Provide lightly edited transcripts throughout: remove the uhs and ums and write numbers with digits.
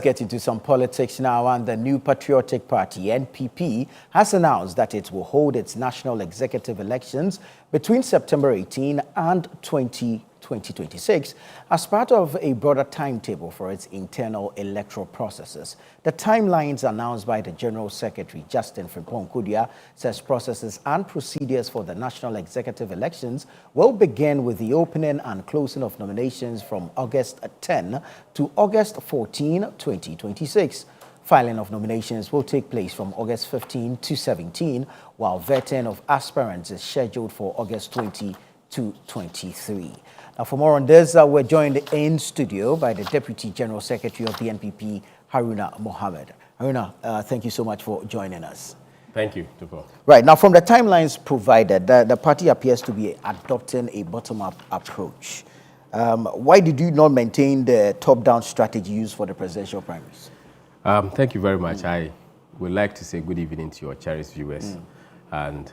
Get into some politics now, and the new Patriotic Party, NPP, has announced that it will hold its national executive elections between September 18 and 2026 as part of a broader timetable for its internal electoral processes. The timelines announced by the General Secretary, Justin Frimpong says processes and procedures for the national executive elections will begin with the opening and closing of nominations from August 10 to August 14, 2026. Filing of nominations will take place from August 15 to 17, while vetting of aspirants is scheduled for August 20 to 23. Now, for more on this, we're joined in studio by the Deputy General Secretary of the NPP, Haruna Mohammed. Haruna, thank you so much for joining us. Thank you, Tupo. Right, now from the timelines provided, the party appears to be adopting a bottom-up approach. Why did you not maintain the top-down strategy used for the presidential primaries? Thank you very much. I would like to say good evening to your cherished viewers and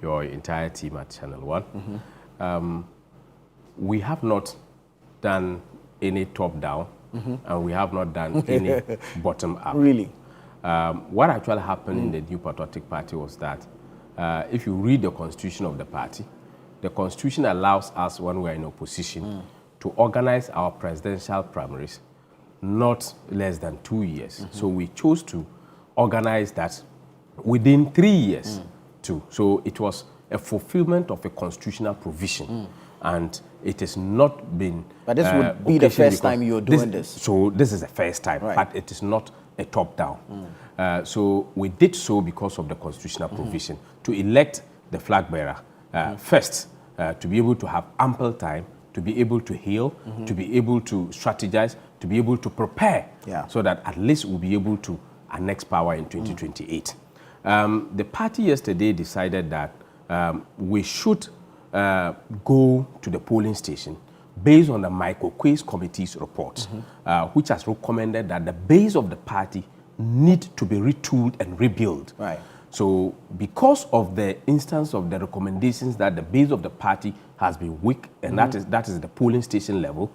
your entire team at ChannelOne. We have not done any top-down, and we have not done any bottom-up. Really? What actually happened in the new Patriotic Party was that if you read the constitution of the party, the constitution allows us, when we're in opposition, to organize our presidential primaries not less than 2 years. So we chose to organize that within 3 years too. So it was a fulfillment of a constitutional provision. And it has not been... But this would be the first time you're doing this. So this is the first time, right, but it is not a top-down. So we did so because of the constitutional provision to elect the flag bearer first, to be able to have ample time, to be able to heal, to be able to strategize, to be able to prepare, so that at least we'll be able to annex power in 2028. The party yesterday decided that we should go to the polling station based on the micro-quiz committee's report, which has recommended that the base of the party need to be retooled and rebuilt. Right. So because of the instance of the recommendations that the base of the party has been weak, and that is the polling station level,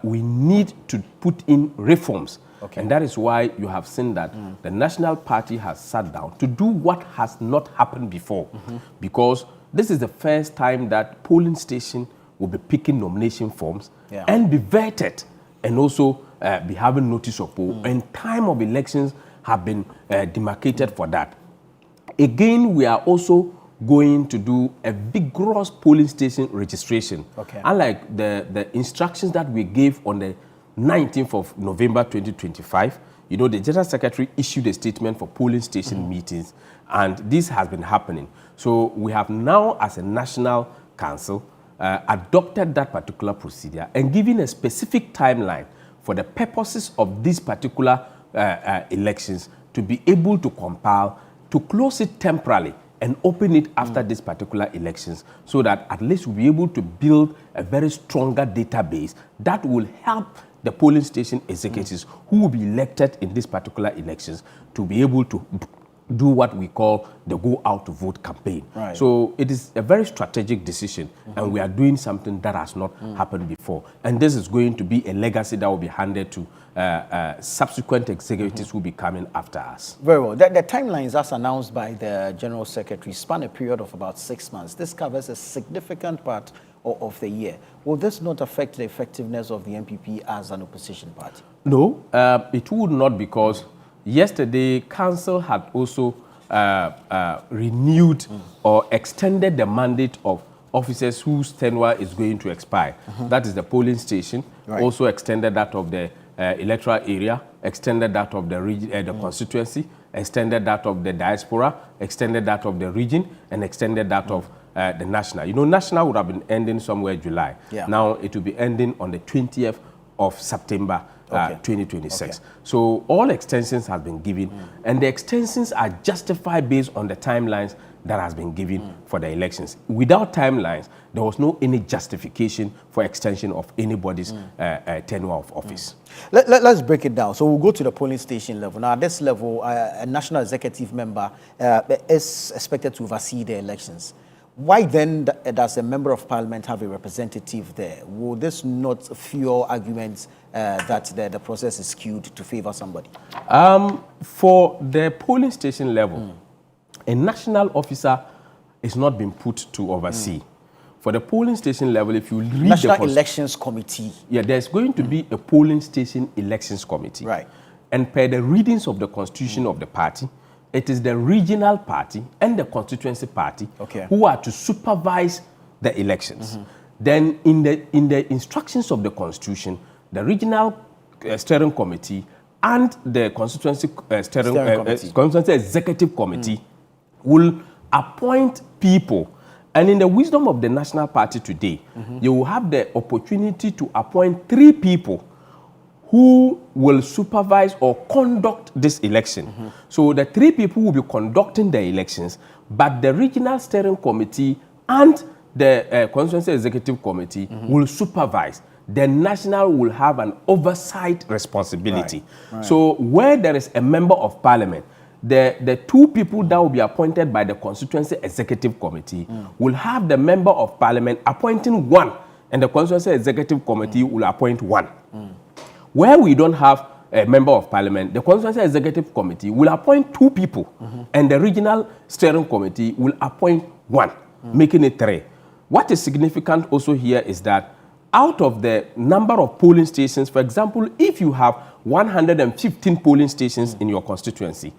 we need to put in reforms. Okay. And that is why you have seen that the National Party has sat down to do what has not happened before, because this is the first time that polling station will be picking nomination forms and be vetted, and also be having notice of poll, and time of elections have been demarcated for that. Again, we are also going to do a vigorous polling station registration. Okay. Unlike the instructions that we gave on the 19th of November 2025, you know, the General Secretary issued a statement for polling station meetings, and this has been happening. So we have now, as a National Council, adopted that particular procedure and given a specific timeline for the purposes of these particular elections to be able to compile, to close it temporarily and open it after these particular elections, so that at least we'll be able to build a very stronger database that will help the polling station executives who will be elected in these particular elections to be able to do what we call the go out to vote campaign. Right. So it is a very strategic decision, and we are doing something that has not happened before. And this is going to be a legacy that will be handed to subsequent executives who will be coming after us. Very well. The timelines as announced by the General Secretary span a period of about 6 months. This covers a significant part of the year. Will this not affect the effectiveness of the NPP as an opposition party? No, it would not, because yesterday, Council had also renewed or extended the mandate of officers whose tenure is going to expire. That is the polling station, also extended that of the electoral area, extended that of the region, the constituency, extended that of the diaspora, extended that of the region, and extended that of the national. You know, national would have been ending somewhere July. Now it will be ending on the 20th of September 2026. So all extensions have been given, and the extensions are justified based on the timelines that has been given for the elections. Without timelines, there was no any justification for extension of anybody's tenure of office. Let's break it down. So we'll go to the polling station level. Now, at this level, a national executive member is expected to oversee the elections. Why then does a member of parliament have a representative there? Will this not fuel arguments that the process is skewed to favor somebody? For the polling station level, a national officer is not being put to oversee. For the polling station level, if you read National Elections Committee. Yeah, there's going to be a polling station elections committee. Right. And per the readings of the constitution of the party, it is the regional party and the constituency party who are to supervise the elections. Then in the instructions of the constitution, the regional steering committee and the constituency constituency executive committee will appoint people. And in the wisdom of the national party today, you will have the opportunity to appoint 3 people who will supervise or conduct this election. So the 3 people will be conducting the elections, but the regional steering committee and the constituency executive committee will supervise. The national will have an oversight responsibility. Right. So where there is a member of parliament, the 2 people that will be appointed by the constituency executive committee will have the member of parliament appointing 1, and the constituency executive committee will appoint 1. Where we don't have a member of parliament, the constituency executive committee will appoint 2 people, and the regional steering committee will appoint 1, making it 3. What is significant also here is that out of the number of polling stations, for example, if you have 115 polling stations in your constituency,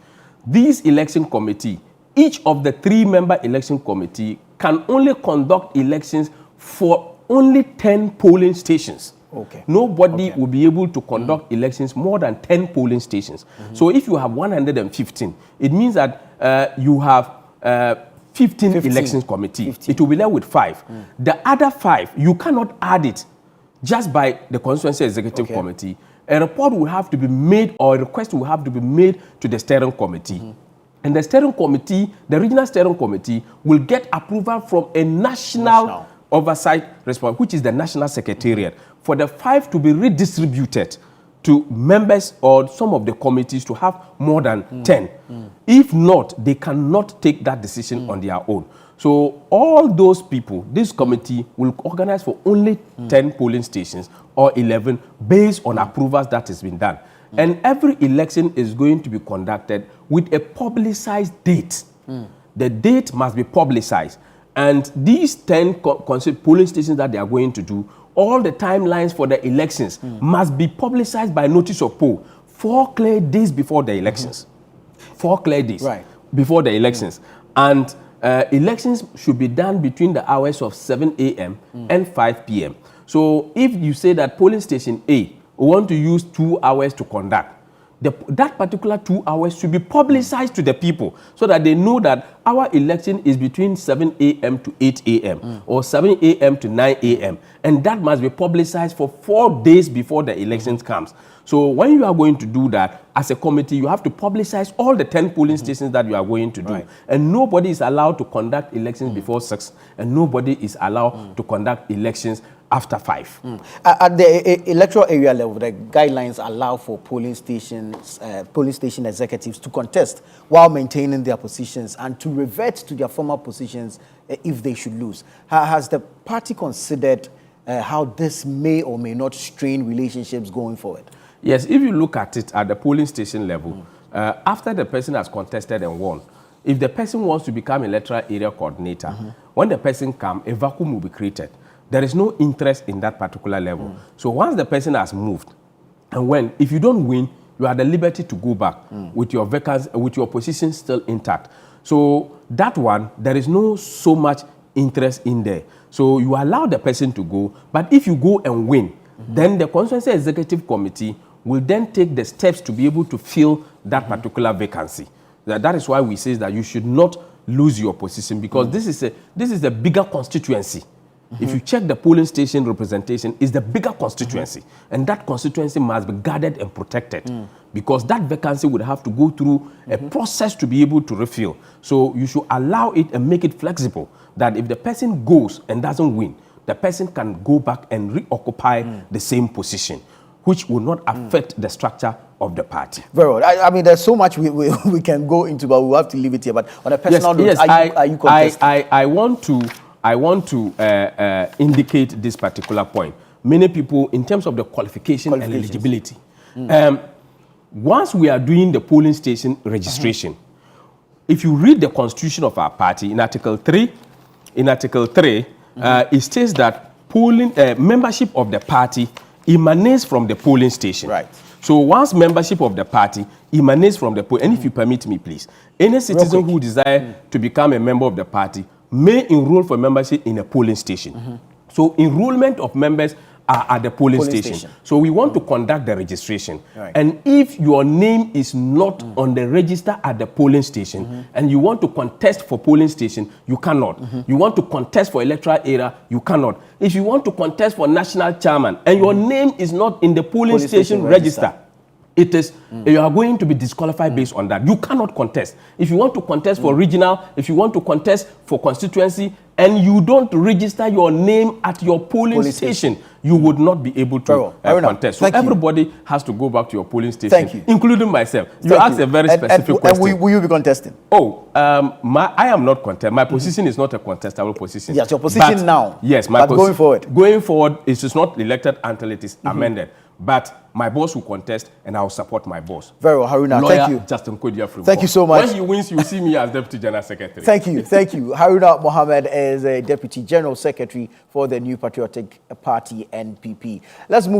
this election committee, each of the 3-member election committee can only conduct elections for only 10 polling stations. Nobody will be able to conduct elections more than 10 polling stations. So if you have 115, it means that you have 15 elections committee. It will be left with 5. The other 5, you cannot add it just by the constituency executive committee. A report will have to be made, or a request will have to be made to the steering committee. And the steering committee, the regional steering committee, will get approval from a national oversight response, which is the national secretariat, for the 5 to be redistributed to members or some of the committees to have more than 10. If not, they cannot take that decision on their own. So all those people, this committee will organize for only 10 polling stations or 11 based on approvals that has been done. And every election is going to be conducted with a publicized date. The date must be publicized. And these 10 polling stations that they are going to do, all the timelines for the elections must be publicized by notice of poll 4 clear days before the elections. 4 clear days before the elections. And elections should be done between the hours of 7 a.m. and 5 p.m. So if you say that polling station A want to use 2 hours to conduct, that particular 2 hours should be publicized to the people so that they know that our election is between 7 a.m. to 8 a.m. or 7 a.m. to 9 a.m. And that must be publicized for 4 days before the elections comes. So when you are going to do that, as a committee, you have to publicize all the 10 polling stations that you are going to do. And nobody is allowed to conduct elections before 6, and nobody is allowed to conduct elections after 5. At the electoral area level, the guidelines allow for polling station executives to contest while maintaining their positions and to revert to their former positions if they should lose. Has the party considered how this may or may not strain relationships going forward? Yes, if you look at it at the polling station level, after the person has contested and won, if the person wants to become electoral area coordinator, when the person comes, a vacuum will be created. There is no interest in that particular level. So once the person has moved, and if you don't win, you have the liberty to go back with your vacancy, with your position still intact. So that one, there is no so much interest in there. So you allow the person to go, but if you go and win, then the constituency executive committee will then take the steps to be able to fill that particular vacancy. That is why we say that you should not lose your position, because this is a bigger constituency. If you check the polling station representation, is the bigger constituency, and that constituency must be guarded and protected, because that vacancy would have to go through a process to be able to refill. So you should allow it and make it flexible, that if the person goes and doesn't win, the person can go back and reoccupy the same position, which will not affect the structure of the party. Very well. I mean, there's so much we can go into, but we'll have to leave it here. But on a personal note, are you contesting? I want to indicate this particular point. many people in terms of the qualification and eligibility. Once we are doing the polling station registration, if you read the constitution of our party in Article 3, it states that polling membership of the party emanates from the polling station. Right. So once membership of the party emanates from the polling, and if you permit me, please, any citizen who desires to become a member of the party may enroll for membership in a polling station. So enrollment of members are at the polling station. So we want to conduct the registration. Right. And if your name is not on the register at the polling station and you want to contest for polling station, you cannot. You want to contest for electoral area, you cannot. If you want to contest for national chairman and your name is not in the polling station register, it is you are going to be disqualified based on that. You cannot contest. If you want to contest for regional, if you want to contest for constituency, and you don't register your name at your polling station, you would not be able to contest. So everybody has to go back to your polling station, including myself. You asked a very specific question. And will you be contesting? Oh, I am not contesting. My position is not a contestable position. Yes, your position now. Yes, but going forward. Going forward, it is not elected until it is amended. But my boss will contest, and I will support my boss. Very well, Haruna. Lawyer thank you. Justin Kodia from Thank you so much. When he wins, you will see me as Deputy General Secretary. Thank you. Thank you. Haruna Mohammed is a Deputy General Secretary for the new Patriotic Party, NPP. Let's move